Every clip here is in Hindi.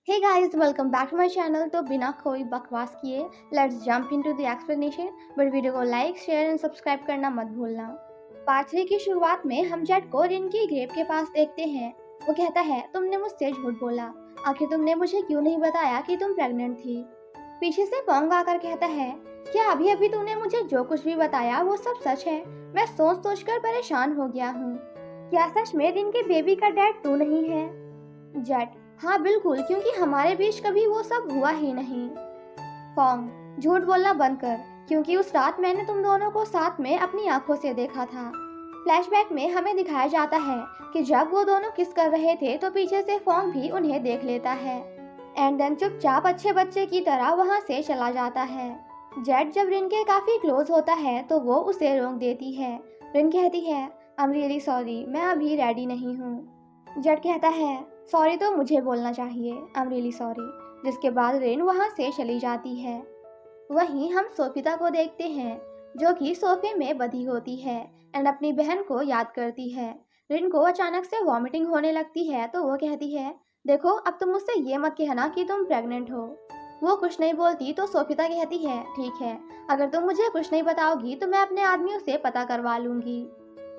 Hey guys, welcome back to my channel. तो बिना कोई बकवास किए let's jump into the explanation. But video को लाइक शेयर एंड सब्सक्राइब करना मत भूलना। पार्ट 3 की शुरुआत में हम जेट को रिन की ग्रेव के पास देखते हैं। वो कहता है, तुमने मुझसे झूठ बोला। आखिर तुमने मुझे क्यों नहीं बताया कि तुम प्रेग्नेंट थी। पीछे से पोंग आकर कहता है, क्या अभी अभी तूने मुझे जो कुछ भी बताया वो सब सच है? मैं सोच सोच कर परेशान हो गया हूँ। क्या सच में रिन के बेबी का डैड तू नहीं है? जेट, हाँ बिल्कुल, क्योंकि हमारे बीच कभी वो सब हुआ ही नहीं। फॉन्ग, झूठ बोलना बंद कर, क्योंकि उस रात मैंने तुम दोनों को साथ में अपनी आंखों से देखा था। फ्लैशबैक में हमें दिखाया जाता है कि जब वो दोनों किस कर रहे थे तो पीछे से फॉन्ग भी उन्हें देख लेता है एंड देन चुपचाप अच्छे बच्चे की तरह वहां से चला जाता है। जेट जब रिन के काफी क्लोज होता है तो वो उसे रोक देती है। रिन कहती है, आई एम रियली सॉरी, मैं अभी रेडी नहीं हूँ। जेट कहता है, सॉरी तो मुझे बोलना चाहिए, आई एम रियली सॉरी। जिसके बाद रेन वहाँ से चली जाती है। वहीं हम सोफिता को देखते हैं, जो कि सोफे में बंधी होती है एंड अपनी बहन को याद करती है। रिन को अचानक से वॉमिटिंग होने लगती है तो वो कहती है, देखो अब तुम मुझसे ये मत कहना कि तुम प्रेग्नेंट हो। वो कुछ नहीं बोलती तो सोफिता कहती है, ठीक है, अगर तुम मुझे कुछ नहीं बताओगी तो मैं अपने आदमियों से पता करवा लूंगी।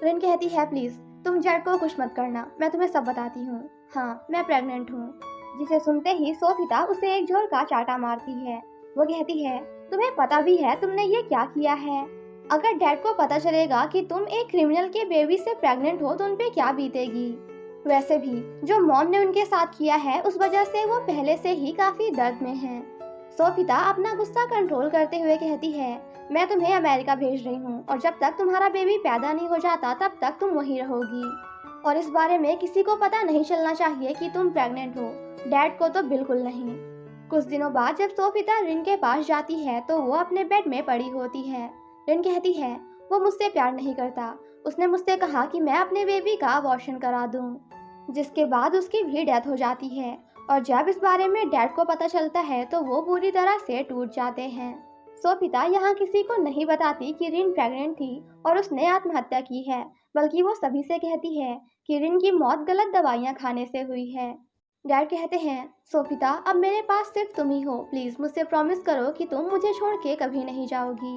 रिन कहती है, प्लीज तुम जेड को कुछ मत करना, मैं तुम्हें सब बताती हूँ। हाँ, मैं प्रेग्नेंट हूँ। जिसे सुनते ही सोफिता उसे एक जोर का चाटा मारती है। वो कहती है, तुम्हें पता भी है तुमने ये क्या किया है? अगर डैड को पता चलेगा कि तुम एक क्रिमिनल के बेबी से प्रेग्नेंट हो तो उनपे क्या बीतेगी। वैसे भी जो मॉम ने उनके साथ किया है उस वजह से वो पहले से ही काफी दर्द में हैं। सोफिता अपना गुस्सा कंट्रोल करते हुए कहती है, मैं तुम्हें अमेरिका भेज रही हूँ और जब तक तुम्हारा बेबी पैदा नहीं हो जाता तब तक तुम वहीं रहोगी। और इस बारे में किसी को पता नहीं चलना चाहिए कि तुम प्रेग्नेंट हो, डैड को तो बिल्कुल नहीं। कुछ दिनों बाद जब सोफिता रिन के पास जाती है तो वो अपने बेड में पड़ी होती है। रिन कहती है, वो मुझसे प्यार नहीं करता, उसने मुझसे कहा कि मैं अपने बेबी का अबॉर्शन करा दूं। जिसके बाद उसकी भी डेथ हो जाती है और जब इस बारे में डैड को पता चलता है तो वो पूरी तरह से टूट जाते हैं। सोफिता यहाँ किसी को नहीं बताती कि रिन प्रेग्नेंट थी और उसने आत्महत्या की है, बल्कि वो सभी से कहती है कि रिन की मौत गलत दवाइयाँ खाने से हुई है। डैड कहते हैं, सोफिता अब मेरे पास सिर्फ तुम ही हो, प्लीज मुझसे प्रॉमिस करो कि तुम मुझे छोड़ के कभी नहीं जाओगी।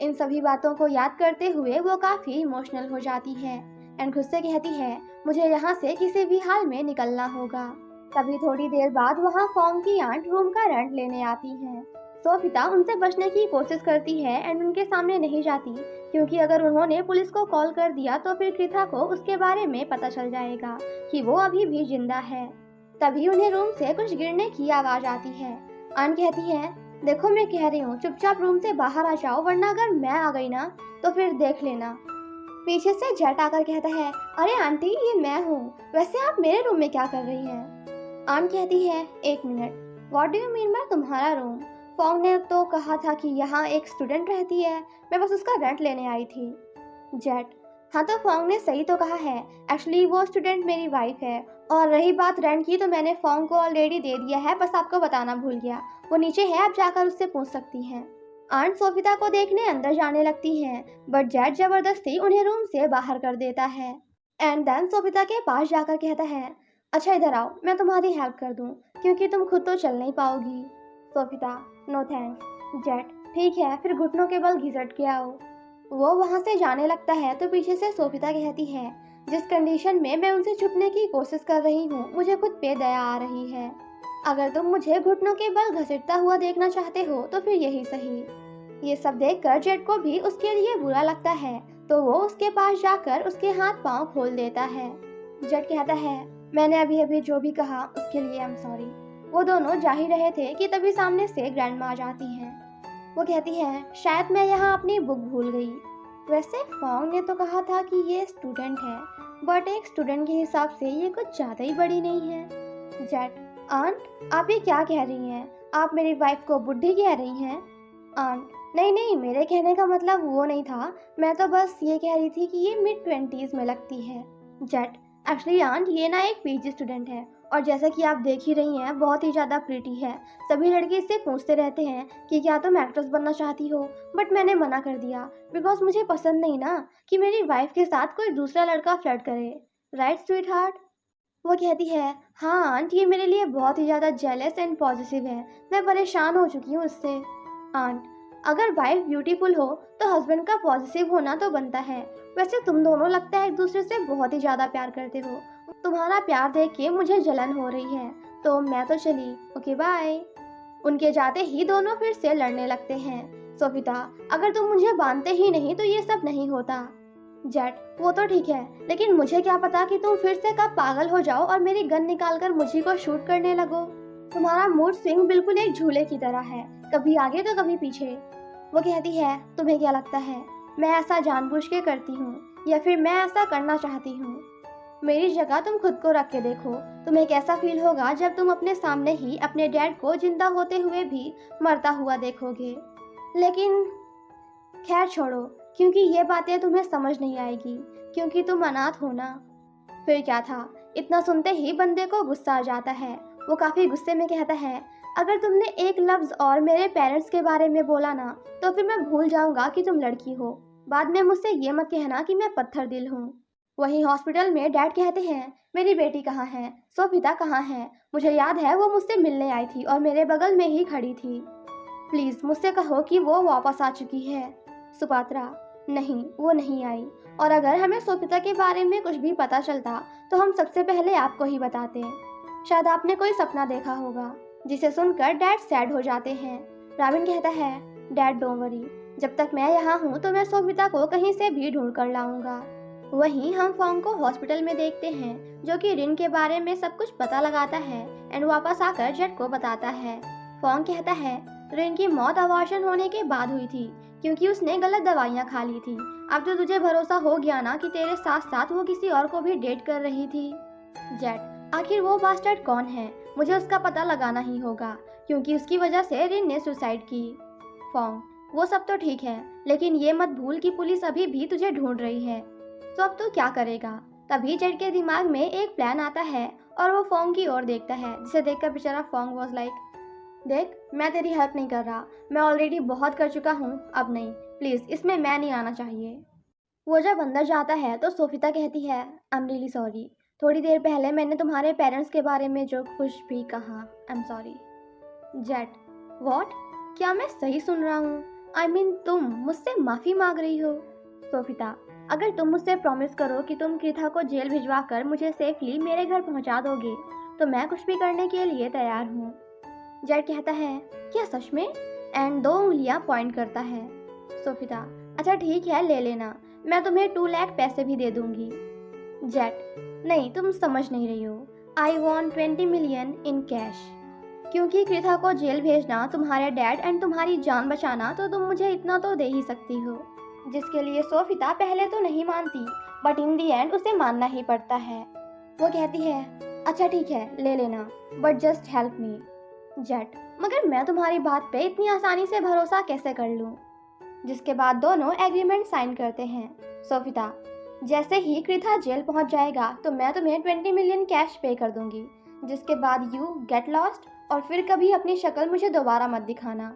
इन सभी बातों को याद करते हुए वो काफी इमोशनल हो जाती है एंड खुद से कहती है, मुझे यहाँ से किसी भी हाल में निकलना होगा। तभी थोड़ी देर बाद वहाँ फॉर्म की आंट रूम का रेंट लेने आती हैं। सोफिता उनसे बचने की कोशिश करती है एंड उनके सामने नहीं जाती, क्योंकि अगर उन्होंने पुलिस को कॉल कर दिया तो फिर कृथा को उसके बारे में पता चल जाएगा कि वो अभी भी जिंदा है। तभी उन्हें रूम से कुछ गिरने की आवाज आती है। आन कहती है, देखो मैं कह रही हूँ चुपचाप रूम से बाहर आ जाओ, वरना अगर मैं आ गई ना तो फिर देख लेना। पीछे से जेट आकर कहता है, अरे आंटी ये मैं हूँ, वैसे आप मेरे रूम में क्या कर रही हैं? आन कहती है, एक minute, what do you mean by तुम्हारा रूम? फोंग ने तो कहा था कि यहाँ एक स्टूडेंट रहती है, मैं बस उसका रेंट लेने आई थी। जेट, हाँ तो फोंग ने सही तो कहा है, एक्चुअली वो स्टूडेंट मेरी वाइफ है। और रही बात रेंट की तो मैंने फोंग को ऑलरेडी दे दिया है, बस आपको बताना भूल गया, वो नीचे है, आप जाकर उससे पूछ सकती हैं। आंट सोफिता को देखने अंदर जाने लगती हैं, बट जेट जबरदस्ती उन्हें रूम से बाहर कर देता है एंड देन सोफिता के पास जाकर कहता है, अच्छा इधर आओ, मैं तुम्हारी हेल्प कर दूं, क्योंकि तुम खुद तो चल नहीं पाओगी। सोफिता, नो थैंक्स। जेट, ठीक है, फिर घुटनों के बल घिसट के आओ। वो वहां से जाने लगता है तो पीछे से सोफिता कहती है, जिस कंडीशन में मैं उनसे छुपने की कोशिश कर रही हूँ मुझे खुद पे दया आ रही है। अगर तुम मुझे घुटनों के बल घसीटता हुआ देखना चाहते हो तो फिर यही सही। ये सब देखकर जेट को भी उसके लिए बुरा लगता है तो वो उसके पास जाकर उसके हाथ पांव खोल देता है। जेट कहता है, मैंने अभी अभी जो भी कहा उसके लिए आई एम सॉरी। वो दोनों जा ही रहे थे कि तभी सामने से ग्रैंडमा आ जाती हैं। वो कहती है, शायद मैं यहाँ अपनी बुक भूल गई। वैसे फोंग ने तो कहा था कि ये स्टूडेंट है, बट एक स्टूडेंट के हिसाब से ये कुछ ज़्यादा ही बड़ी नहीं है। जेट, आंट आप ये क्या कह रही हैं? आप मेरी वाइफ को बुढ़ी कह रही हैं? आंट, नहीं नहीं, मेरे कहने का मतलब वो नहीं था, मैं तो बस ये कह रही थी कि ये मिड 20s में लगती है। जेट, एक्चुअली आंट ये ना एक पीजी स्टूडेंट है और जैसा कि आप देख ही रही हैं बहुत ही ज़्यादा प्रीटी है। सभी लड़के इससे पूछते रहते हैं कि क्या तुम एक्ट्रेस बनना चाहती हो, बट मैंने मना कर दिया बिकॉज मुझे पसंद नहीं ना कि मेरी वाइफ के साथ कोई दूसरा लड़का फ्लर्ट करे। Right sweet heart? वो कहती है, हाँ आंट, ये मेरे लिए बहुत ही ज़्यादा जेलस एंड पॉजिटिव है। मैं परेशान हो चुकी हूँ इससे। आंट, अगर वाइफ ब्यूटीफुल हो तो हस्बैंड का पॉजिटिव होना तो बनता है। वैसे तुम दोनों लगता है एक दूसरे से बहुत ही ज़्यादा प्यार करते हो। तुम्हारा प्यार देख के मुझे जलन हो रही है, तो मैं तो चली। Okay bye. उनके जाते ही दोनों फिर से लड़ने लगते हैं। सोफिता, अगर तुम मुझे बांधते ही नहीं तो ये सब नहीं होता। जेट, वो तो ठीक है, लेकिन मुझे क्या पता कि तुम फिर से कब पागल हो जाओ और मेरी गन निकालकर मुझी को शूट करने लगो। तुम्हारा मूड स्विंग बिल्कुल एक झूले की तरह है, कभी आगे तो कभी पीछे। वो कहती है, तुम्हें क्या लगता है मैं ऐसा जानबूझ के करती हूँ या फिर मैं ऐसा करना चाहती हूँ? मेरी जगह तुम खुद को रख के देखो, तुम्हें कैसा फील होगा जब तुम अपने सामने ही अपने डैड को जिंदा होते हुए भी मरता हुआ देखोगे। लेकिन खैर छोड़ो, क्योंकि ये बातें तुम्हें समझ नहीं आएगी, क्योंकि तुम अनाथ हो ना। फिर क्या था, इतना सुनते ही बंदे को गुस्सा आ जाता है। वो काफी गुस्से में कहता है, अगर तुमने एक लफ्ज और मेरे पेरेंट्स के बारे में बोला ना तो फिर मैं भूल जाऊंगा कि तुम लड़की हो। बाद में मुझसे ये मत कहना कि मैं पत्थर दिल हूँ। वहीं हॉस्पिटल में डैड कहते हैं, मेरी बेटी कहाँ है, सोफिता कहाँ है? मुझे याद है वो मुझसे मिलने आई थी और मेरे बगल में ही खड़ी थी। प्लीज मुझसे कहो कि वो वापस आ चुकी है। सुपात्रा, नहीं वो नहीं आई, और अगर हमें सोफिता के बारे में कुछ भी पता चलता तो हम सबसे पहले आपको ही बताते। शायद आपने कोई सपना देखा होगा, जिसे सुनकर डैड सैड हो जाते हैं। राविन कहता है, डैड डोंट वरी, जब तक मैं यहाँ हूँ तो मैं सोफिता को कहीं से भी ढूंढ कर लाऊंगा। वहीं हम फोंग को हॉस्पिटल में देखते हैं, जो कि रिन के बारे में सब कुछ पता लगाता है एंड वापस आकर जेट को बताता है। फोंग कहता है, रिन की मौत अबॉर्शन होने के बाद हुई थी, क्योंकि उसने गलत दवाइयाँ खा ली थी। अब तो तुझे भरोसा हो गया ना कि तेरे साथ साथ वो किसी और को भी डेट कर रही थी। जेट, आखिर वो बास्टर्ड कौन है? मुझे उसका पता लगाना ही होगा, क्योंकि उसकी वजह से रिन ने सुसाइड की। फोंग, वो सब तो ठीक है, लेकिन ये मत भूल कि पुलिस अभी भी तुझे ढूंढ रही है। तो अब तू क्या करेगा? तभी जेट के दिमाग में एक प्लान आता है और वो फोंग की ओर देखता है, जिसे देखकर बेचारा फोंग वाज लाइक, देख मैं तेरी हेल्प नहीं कर रहा, मैं ऑलरेडी बहुत कर चुका हूँ, अब नहीं, प्लीज इसमें मैं नहीं आना चाहिए। वो जब अंदर जाता है तो सोफिता कहती है, आई एम रियली सॉरी, थोड़ी देर पहले मैंने तुम्हारे पेरेंट्स के बारे में जो कुछ भी कहा, I am sorry. Jet, what? क्या मैं सही सुन रहा हूँ? आई मीन तुम मुझसे माफी मांग रही हो? सोफिता, अगर तुम मुझसे प्रॉमिस करो कि तुम कृथा को जेल भिजवा कर मुझे सेफली मेरे घर पहुंचा दोगे तो मैं कुछ भी करने के लिए तैयार हूँ। जेट कहता है, क्या सच में? एंड 2 उंगलियां पॉइंट करता है। सोफिता, अच्छा ठीक है, ले लेना, मैं तुम्हें 2 लाख पैसे भी दे दूंगी। जेट, नहीं तुम समझ नहीं रही हो, I want 20 million in cash. क्योंकि कृथा को जेल भेजना तुम्हारे डैड एंड तुम्हारी जान बचाना, तो तुम मुझे इतना तो दे ही सकती हो। जिसके लिए सोफिता पहले तो नहीं मानती, बट इन दी एंड उसे मानना ही पड़ता है। वो कहती है, अच्छा ठीक है ले लेना, but just help me. Jet, मगर मैं तुम्हारी बात पे इतनी आसानी से भरोसा कैसे कर लूं? जिसके बाद दोनों एग्रीमेंट साइन करते हैं। सोफिता, जैसे ही कृथा जेल पहुंच जाएगा तो मैं तुम्हें 20 मिलियन कैश पे कर दूंगी, जिसके बाद यू गेट लॉस्ट और फिर कभी अपनी शक्ल मुझे दोबारा मत दिखाना।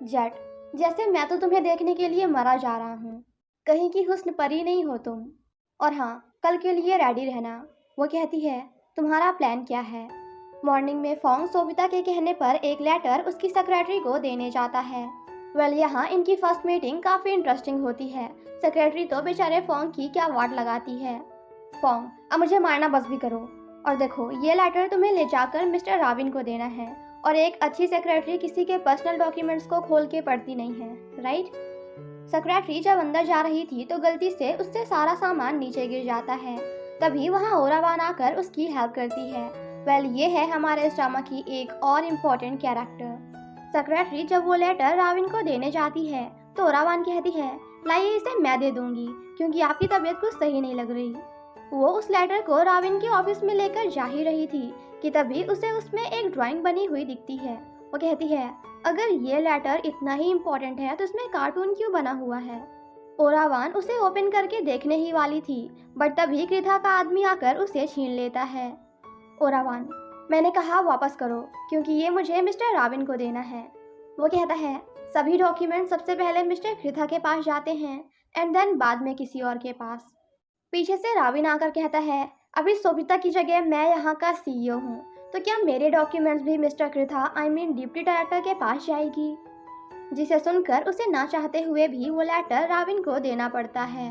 जेट, जैसे मैं तो तुम्हें देखने के लिए मरा जा रहा हूँ, कहीं की हुस्न परी नहीं हो तुम। और हाँ, कल के लिए रेडी रहना। वो कहती है, तुम्हारा प्लान क्या है? मॉर्निंग में फोंग सोफिता के कहने पर एक लेटर उसकी सेक्रेटरी को देने जाता है। यहाँ इनकी फर्स्ट मीटिंग काफ़ी इंटरेस्टिंग होती है। सेक्रेटरी तो बेचारे फोंग की क्या वाट लगाती है। फोंग, अब मुझे मारना बस भी करो, और देखो ये लेटर तुम्हें ले जाकर मिस्टर राविन को देना है, और एक अच्छी सेक्रेटरी किसी के पर्सनल डॉक्यूमेंट्स को खोल के पढ़ती नहीं है, राइट? सेक्रेटरी जब अंदर जा रही थी तो गलती से उससे सारा सामान नीचे गिर जाता है। तभी वहाँ ओरावान आकर उसकी हेल्प करती है। ये है हमारे इस ड्रामा की एक और इम्पोर्टेंट कैरेक्टर। सेक्रेटरी जब वो लेटर राविन को देने जाती है तो ओरावान कहती है, लाइए इसे मैं दे दूंगी, क्योंकि आपकी तबीयत कुछ सही नहीं लग रही। वो उस लेटर को राविन के ऑफिस में लेकर जा ही रही थी कि तभी उसे उसमें एक ड्राइंग बनी हुई दिखती है। वो कहती है, अगर ये लेटर इतना ही इम्पोर्टेंट है तो इसमें कार्टून क्यों बना हुआ है? ओरावान उसे ओपन करके देखने ही वाली थी, बट तभी कृथा का आदमी आकर उसे छीन लेता है। ओरावान, मैंने कहा वापस करो, क्योंकि ये मुझे मिस्टर राविन को देना है। वो कहता है, सभी डॉक्यूमेंट सबसे पहले मिस्टर कृथा के पास जाते हैं एंड देन बाद में किसी और के पास। पीछे से राविन आकर कहता है, अभी सोभिता की जगह मैं यहाँ का CEO हूँ, तो क्या मेरे डॉक्यूमेंट्स भी मिस्टर कृथा डिप्टी डायरेक्टर के पास जाएगी? जिसे सुनकर उसे ना चाहते हुए भी वो लेटर राविन को देना पड़ता है।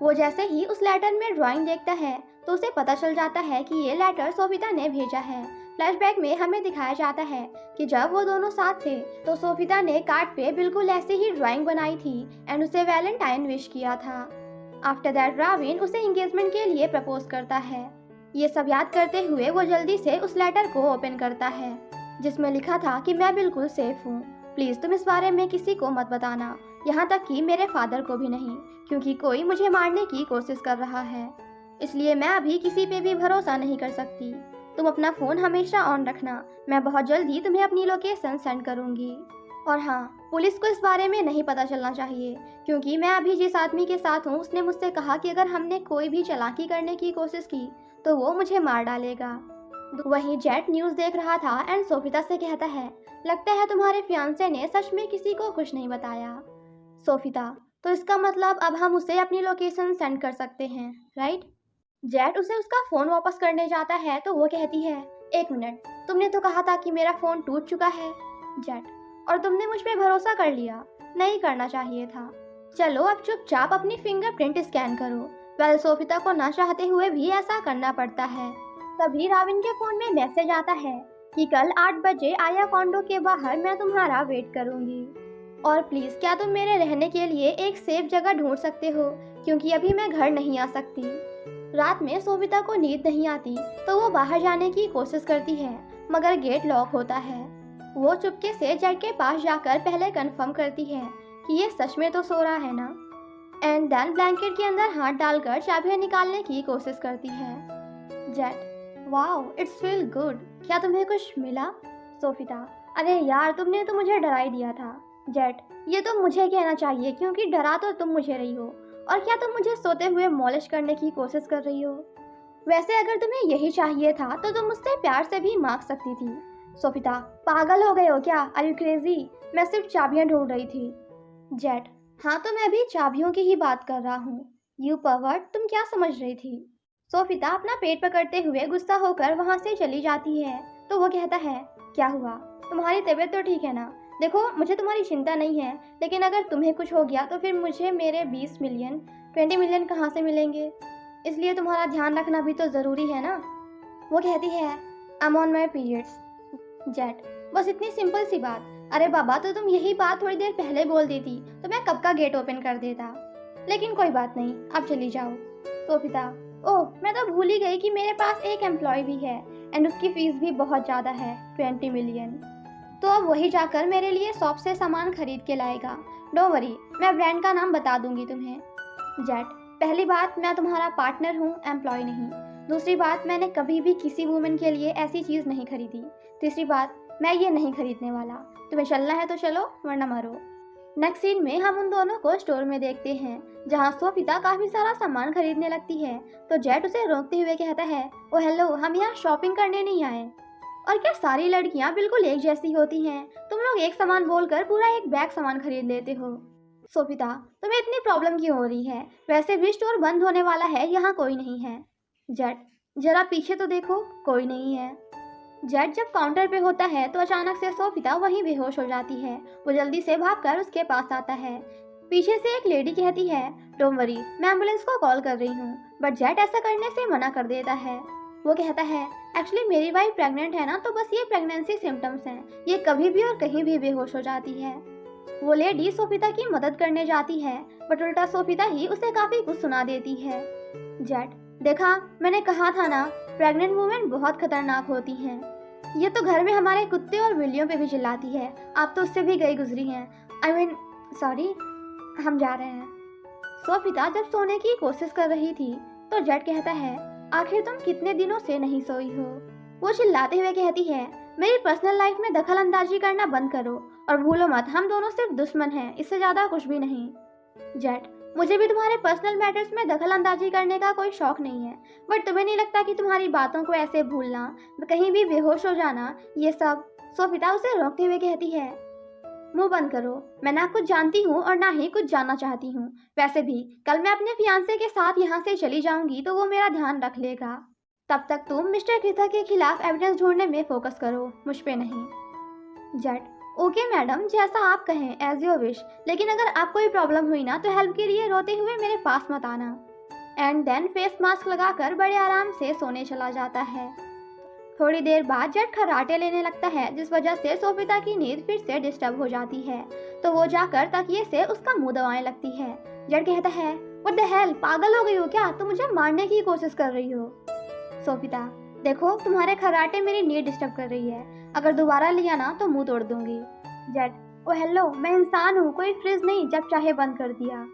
वो जैसे ही उस लेटर में ड्राइंग देखता है तो उसे पता चल जाता है कि ये लेटर सोभिता ने भेजा है। फ्लैशबैक में हमें दिखाया जाता है कि जब वो दोनों साथ थे तो सोभिता ने कार्ड पे बिल्कुल ऐसे ही ड्राइंग बनाई थी एंड उसे वैलेंटाइन विश किया था। आफ्टर दैट राविन उसे एंगेजमेंट के लिए प्रपोज करता है। ये सब याद करते हुए वो जल्दी से उस लेटर को ओपन करता है जिसमें लिखा था कि मैं बिल्कुल सेफ हूँ, प्लीज तुम इस बारे में किसी को मत बताना, यहाँ तक कि मेरे फादर को भी नहीं, क्योंकि कोई मुझे मारने की कोशिश कर रहा है, इसलिए मैं अभी किसी पे भी भरोसा नहीं कर सकती। तुम अपना फ़ोन हमेशा ऑन रखना, मैं बहुत जल्दी तुम्हें अपनी लोकेशन सेंड करूँगी। और हाँ, पुलिस को इस बारे में नहीं पता चलना चाहिए, क्योंकि मैं अभी जिस आदमी के साथ हूँ उसने मुझसे कहा कि अगर हमने कोई भी चालाकी करने की कोशिश की तो वो मुझे मार डालेगा। वहीं जेट न्यूज़ देख रहा था एंड सोभिता से कहता है, लगता है तुम्हारे फियांसे ने सच में किसी को कुछ नहीं बताया। सोभिता, तो इसका मतलब अब हम उसे अपनी लोकेशन सेंड कर सकते हैं, राइट? जेट उसे उसका फ़ोन वापस करने जाता है तो वो कहती है, एक मिनट, तुमने तो कहा था कि मेरा फ़ोन टूट चुका है। जेट, और तुमने मुझ पे भरोसा कर लिया, नहीं करना चाहिए था। चलो अब चुपचाप अपनी फिंगरप्रिंट स्कैन करो। वेल, सोभिता को ना चाहते हुए भी ऐसा करना पड़ता है। तभी राविन के फ़ोन में मैसेज आता है कि कल 8 बजे आया कॉन्डो के बाहर मैं तुम्हारा वेट करूंगी, और प्लीज़ क्या तुम मेरे रहने के लिए एक सेफ जगह ढूंढ सकते हो, क्योंकि अभी मैं घर नहीं आ सकती। रात में सोभिता को नींद नहीं आती तो वो बाहर जाने की कोशिश करती है, मगर गेट लॉक होता है। वो चुपके से जेट के पास जाकर पहले कंफर्म करती है कि ये सच में तो सो रहा है ना, एंड देन ब्लैंकेट के अंदर हाथ डालकर चाबियां निकालने की कोशिश करती है। Jet, wow it's feel good, क्या तुम्हें कुछ मिला? सोभिता, अरे यार तुमने तो मुझे डरा ही दिया था। जेट, ये तो मुझे कहना चाहिए क्योंकि डरा तो तुम मुझे रही हो, और क्या तुम मुझे सोते हुए मॉलिश करने की कोशिश कर रही हो? वैसे अगर तुम्हें यही चाहिए था तो तुम मुझसे प्यार से भी मांग सकती थी। सोभिता, पागल हो गए हो क्या? Are you crazy? मैं सिर्फ चाबियां ढूंढ रही थी। जेट, हाँ तो मैं भी चाबियों की ही बात कर रहा हूँ। यू परवर्ट, तुम क्या समझ रही थी? सोभिता अपना पेट पकड़ते हुए गुस्सा होकर वहाँ से चली जाती है तो वो कहता है, क्या हुआ, तुम्हारी तबीयत तो ठीक है ना? देखो मुझे तुम्हारी चिंता नहीं है, लेकिन अगर तुम्हें कुछ हो गया तो फिर मुझे मेरे 20 मिलियन 20 मिलियन कहाँ से मिलेंगे? इसलिए तुम्हारा ध्यान रखना भी तो ज़रूरी है ना। वो कहती है, I am on my periods. Jet, बस इतनी सिंपल सी बात। अरे बाबा, तो तुम यही बात थोड़ी देर पहले बोल देती तो मैं कब का गेट ओपन कर देता। लेकिन कोई बात नहीं, अब चली जाओ। सोभिता, ओह मैं तो भूल ही गई कि मेरे पास एक एम्प्लॉय भी है एंड उसकी फीस भी बहुत ज़्यादा है, 20 मिलियन। तो अब वही जाकर मेरे लिए शॉप से सामान खरीद के लाएगा। डोंट वरी, मैं ब्रांड का नाम बता दूंगी तुम्हें। जेट, पहली बात, मैं तुम्हारा पार्टनर हूँ, एम्प्लॉय नहीं। दूसरी बात, मैंने कभी भी किसी वुमेन के लिए ऐसी चीज़ नहीं खरीदी। तीसरी बात, मैं ये नहीं खरीदने वाला। तुम्हें चलना है तो चलो, वरना मरो। नेक्स्ट सीन में हम उन दोनों को स्टोर में देखते हैं जहाँ सोभिता काफ़ी सारा सामान खरीदने लगती है तो जेट उसे रोकते हुए कहता है, ओ हेलो, हम यहाँ शॉपिंग करने नहीं आए। और क्या सारी लड़कियाँ बिल्कुल एक जैसी होती हैं? तुम लोग एक सामान बोलकर पूरा एक बैग सामान खरीद लेते हो। सोभिता, तुम्हें इतनी प्रॉब्लम क्यों हो रही है? वैसे भी स्टोर बंद होने वाला है, यहाँ कोई नहीं है। जेट, जरा पीछे तो देखो, कोई नहीं है। जेट जब काउंटर पे होता है तो अचानक से सोभिता वहीं बेहोश हो जाती है। वो जल्दी से भागकर उसके पास आता है। पीछे से एक लेडी कहती है, डोंट वरी, मैं एम्बुलेंस को कॉल कर रही हूँ, बट जेट ऐसा करने से मना कर देता है। वो कहता है, एक्चुअली मेरी वाइफ प्रेग्नेंट है ना, तो बस ये प्रेगनेंसी सिम्टम्स हैं, ये कभी भी और कहीं भी बेहोश हो जाती है। वो लेडी सोभिता की मदद करने जाती है बट उल्टा सोभिता ही उसे काफी कुछ सुना देती है। जेट, देखा, मैंने कहा था ना, प्रेग्नेंट वुमेन बहुत खतरनाक होती हैं। ये तो घर में हमारे कुत्ते और बिल्लियों पे भी चिल्लाती है, आप तो उससे भी गई गुजरी हैं। आई मीन सॉरी, हम जा रहे हैं। सोभिता जब सोने की कोशिश कर रही थी तो जेट कहता है, आखिर तुम कितने दिनों से नहीं सोई हो? वो चिल्लाते हुए कहती है, मेरी पर्सनल लाइफ में दखल अंदाजी करना बंद करो और भूलो मत, हम दोनों सिर्फ दुश्मन हैं, इससे ज्यादा कुछ भी नहीं। जेट, मुझे भी तुम्हारे पर्सनल मैटर्स में दखल अंदाजी करने का कोई शौक नहीं है, बट तुम्हें नहीं लगता कि तुम्हारी बातों को ऐसे भूलना, कहीं भी बेहोश हो जाना, ये सब? सोभिता उसे रोकते हुए कहती है, मुंह बंद करो। मैं ना कुछ जानती हूँ और ना ही कुछ जानना चाहती हूँ। वैसे भी कल मैं अपने फियांसे के साथ यहाँ से चली जाऊंगी तो वो मेरा ध्यान रख लेगा। तब तक तुम मिस्टर कृथा के खिलाफ एविडेंस ढूंढने में फोकस करो, मुझ पे नहीं। जेट, ओके मैडम, जैसा आप कहें, एज योर विश। लेकिन अगर आपको कोई प्रॉब्लम हुई ना तो हेल्प के लिए रोते हुए मेरे पास मत आना। एंड देन फेस मास्क लगाकर बड़े आराम से सोने चला जाता है। थोड़ी देर बाद जेट खर्राटे लेने लगता है, जिस वजह से सोफिता की नींद फिर से डिस्टर्ब हो जाती है। तो वो जाकर तकिए से उसका मुंह दबाने लगती है। जेट कहता है, व्हाट द हेल, पागल हो गई हो क्या? तुम मुझे मारने की कोशिश कर रही हो। सोफिता, देखो तुम्हारे खर्राटे मेरी नींद डिस्टर्ब कर रही है। अगर दोबारा लिया ना तो मुंह तोड़ दूंगी। जेट, ओ हेलो, मैं इंसान हूँ, कोई फ्रिज नहीं, जब चाहे बंद कर दिया।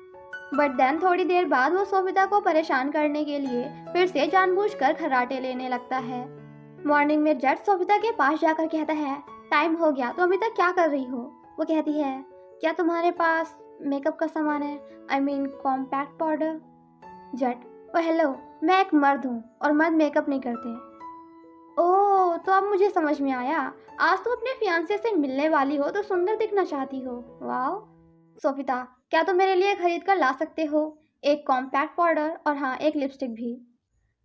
बट देन थोड़ी देर बाद वो सोफिता को परेशान करने के लिए फिर से जानबूझकर खर्राटे लेने लगता है। मॉर्निंग में जेट सोफिता के पास जाकर कहता है, टाइम हो गया, तो अभी तक क्या कर रही हो? वो कहती है, क्या तुम्हारे पास मेकअप का सामान है? I mean compact powder. जेट, ओ हेलो, मैं एक मर्द हूँ और मर्द मेकअप नहीं करते। ओह, तो अब मुझे समझ में आया। आज तुम अपने फियांसे से मिलने वाली हो तो सुंदर दिखना चाहती हो। वाह। सोफिता, क्या तुम मेरे लिए खरीद कर ला सकते हो? एक कॉम्पैक्ट पाउडर और हाँ, एक लिपस्टिक भी।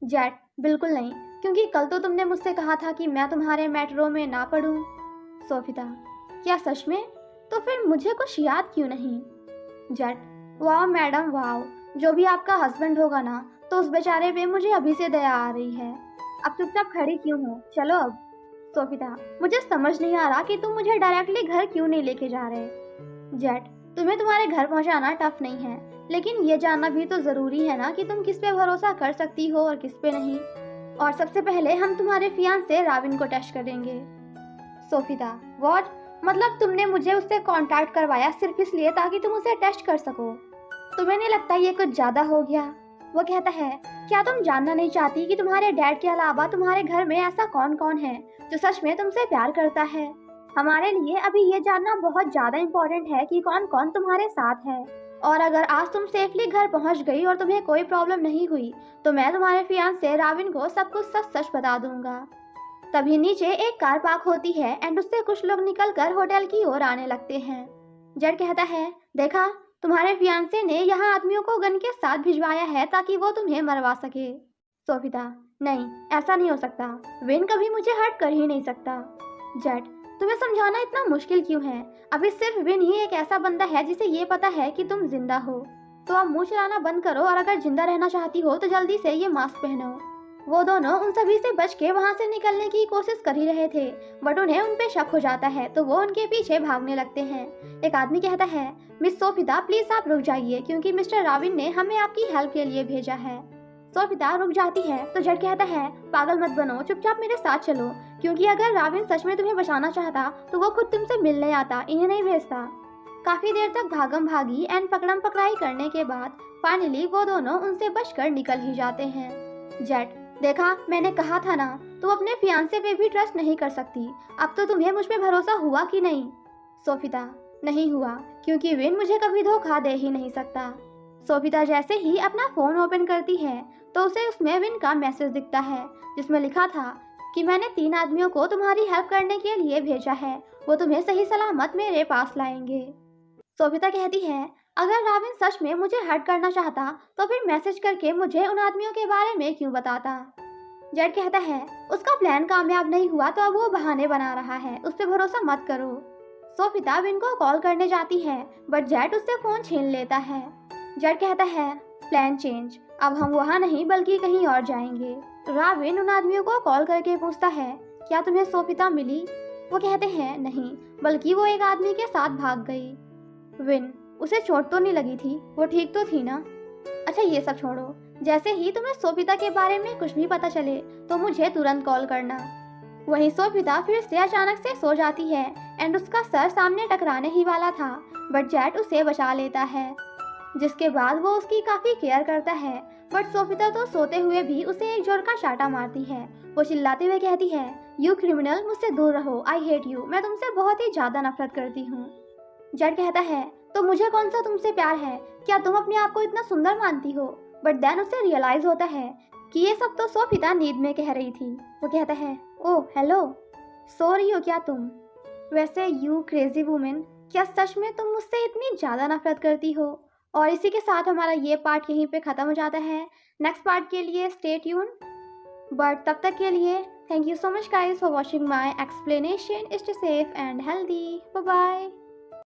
जेट, बिल्कुल नहीं, क्योंकि कल तो तुमने मुझसे कहा था कि मैं तुम्हारे मेट्रो में ना पढ़ूं। सोफिता, क्या सच में? तो फिर मुझे कुछ याद क्यों नहीं? जेट, वाह मैडम वाह, जो भी आपका हस्बैंड होगा ना, तो उस बेचारे पे मुझे अभी से दया आ रही है। अब चुपचाप खड़ी क्यों हो, चलो अब। सोफिता, मुझे समझ नहीं आ रहा कि तुम मुझे डायरेक्टली घर क्यों नहीं लेके जा रहे। जेट, तुम्हें तुम्हारे घर पहुंचाना टफ नहीं है, लेकिन ये जानना भी तो जरूरी है ना कि तुम किस पे भरोसा कर सकती हो और किस पे नहीं। और सबसे पहले हम तुम्हारे फियांसे राविन को टेस्ट करेंगे। सोफिता, व्हाट? मतलब तुमने मुझे उससे कांटेक्ट करवाया सिर्फ इसलिए ताकि तुम उसे टेस्ट कर सको? तुम्हें नहीं लगता ये कुछ ज्यादा हो गया? वो कहता है, क्या तुम जानना नहीं चाहती कि तुम्हारे डैड के अलावा तुम्हारे घर में ऐसा कौन कौन है जो सच में तुमसे प्यार करता है? हमारे लिए अभी ये जानना बहुत ज्यादा इम्पोर्टेंट है कि कौन कौन तुम्हारे साथ है। और अगर आज तुम सेफली घर पहुंच गई और तुम्हें कोई प्रॉब्लम नहीं हुई तो मैं तुम्हारे फियांसे राविन को सब कुछ सच सच बता दूंगा। तभी नीचे एक कार पार्क होती है एंड उससे कुछ लोग निकलकर होटल की ओर आने लगते हैं। जेड कहता है, देखा, तुम्हारे फियांसे ने यहाँ आदमियों को गन के साथ भिजवाया है ताकि वो तुम्हें मरवा सके। सोफिता, नहीं, ऐसा नहीं हो सकता। विन कभी मुझे हर्ट कर ही नहीं सकता। जेड, तुम्हें समझाना इतना मुश्किल क्यों है? अभी सिर्फ विन ही एक ऐसा बंदा है जिसे ये पता है कि तुम जिंदा हो। तो अब मुंह चलाना बंद करो और अगर जिंदा रहना चाहती हो तो जल्दी से ये मास्क पहनो। वो दोनों उन सभी से बच के वहां से निकलने की कोशिश कर ही रहे थे, बट उन्हें उन पे शक हो जाता है तो वो उनके पीछे भागने लगते हैं। एक आदमी कहता है, मिस सोफिता, प्लीज आप रुक जाइए क्योंकि मिस्टर राविन ने हमें आपकी हेल्प के लिए भेजा है। सोफिता रुक जाती है तो जेड कहता है, पागल मत बनो, चुपचाप मेरे साथ चलो, क्योंकि अगर राविन सच में तुम्हें बचाना चाहता तो वो खुद तुमसे मिलने आता, इन्हें नहीं भेजता। काफी देर तक भागम भागी एंड पकड़म पकड़ाई करने के बाद फाइनली वो दोनों उनसे बचकर निकल ही जाते हैं। जेड, देखा, मैंने कहा था ना, तुम अपने फियांसे पे भी ट्रस्ट नहीं कर सकती। अब तो तुम्हें मुझ पे भरोसा हुआ कि नहीं? सोफिता, नहीं हुआ, क्योंकि विन मुझे कभी धोखा दे ही नहीं सकता। सोफिता जैसे ही अपना फोन ओपन करती है तो उसे उसमें विन का मैसेज दिखता है, जिसमें लिखा था कि मैंने 3 आदमियों को तुम्हारी हेल्प करने के लिए भेजा है, वो तुम्हें सही सलामत मेरे पास लाएंगे। सोफिता कहती है, अगर राविन सच में मुझे हर्ट करना चाहता तो फिर मैसेज करके मुझे उन आदमियों के बारे में क्यों बताता? जेड कहता है, उसका प्लान कामयाब नहीं हुआ तो अब वो बहाने बना रहा है, उस पर भरोसा मत करो। सोफिता विन को कॉल करने जाती है बट जेड उससे फोन छीन लेता है। जेड कहता है, प्लान चेंज, अब हम वहाँ नहीं बल्कि कहीं और जाएंगे। राविन उन आदमियों को कॉल करके पूछता है, क्या तुम्हें सोफिता मिली? वो कहते हैं, नहीं, बल्कि वो एक आदमी के साथ भाग गई। विन, उसे चोट तो नहीं लगी थी, वो ठीक तो थी ना? अच्छा ये सब छोड़ो, जैसे ही तुम्हें सोफिता के बारे में कुछ भी पता चले तो मुझे तुरंत कॉल करना। वहीं सोफिता फिर से अचानक से सो जाती है एंड उसका सर सामने टकराने ही वाला था, बट जेट उसे बचा लेता है, जिसके बाद वो उसकी काफी केयर करता है। बट सोफिता तो सोते हुए भी उसे एक जोर का शाटा मारती है। वो चिल्लाते हुए कहती है, यू क्रिमिनल, मुझसे दूर रहो, आई हेट यू, मैं तुमसे बहुत ही ज्यादा नफरत करती हूँ। जेड कहता है, तो मुझे कौन सा तुमसे प्यार है? क्या तुम अपने आप को इतना सुंदर मानती हो? बट देन उसे रियलाइज होता है कि ये सब तो सोफिता नींद में कह रही थी। वो कहता है, ओह हेलो, सो रही हो क्या तुम? वैसे यू क्रेजी वुमेन, क्या सच में तुम मुझसे इतनी ज़्यादा नफरत करती हो? और इसी के साथ हमारा ये पार्ट यहीं पे ख़त्म हो जाता है। नेक्स्ट पार्ट के लिए स्टे ट्यून। बट तब तक के लिए thank you so much guys for watching my explanation. Stay safe and healthy. Bye bye.